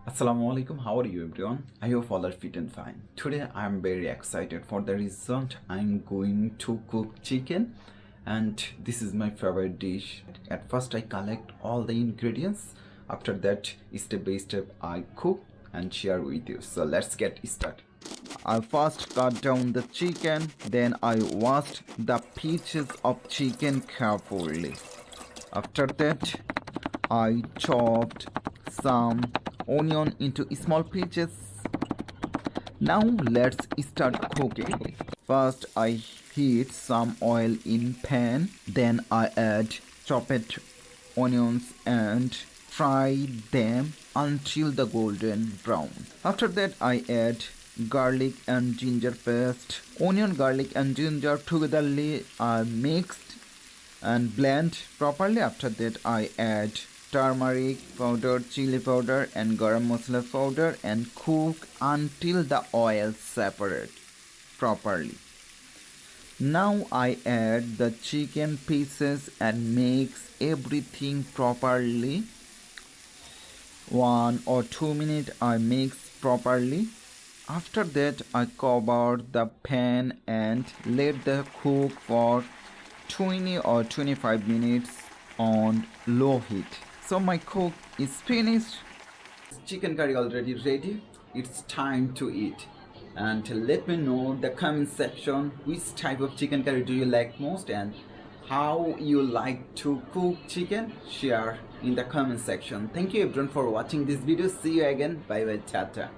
Assalamu alaikum, how are you everyone? I hope all are fit and fine. Today I am very excited for the result. I am going to cook chicken and this is my favorite dish. At first I collect all the ingredients. After that, step by step I cook and share with you. So let's get started. I first cut down the chicken, then I washed the pieces of chicken carefully. After that, I chopped some onion into small pieces. Now let's start cooking. First I heat some oil in pan, then I add chopped onions and fry them until the golden brown. After that I add garlic and ginger paste. Onion, garlic and ginger togetherly are mixed and blend properly. After that I add turmeric powder, chili powder and garam masala powder and cook until the oil separates properly. Now I add the chicken pieces and mix everything properly. 1 or 2 minutes I mix properly. After that I cover the pan and let the cook for 20 or 25 minutes on low heat. So my cook is finished. Chicken curry already ready. It's time to eat. And let me know in the comment section which type of chicken curry do you like most and how you like to cook chicken. Share in the comment section. Thank you everyone for watching this video. See you again. Bye bye. Tata.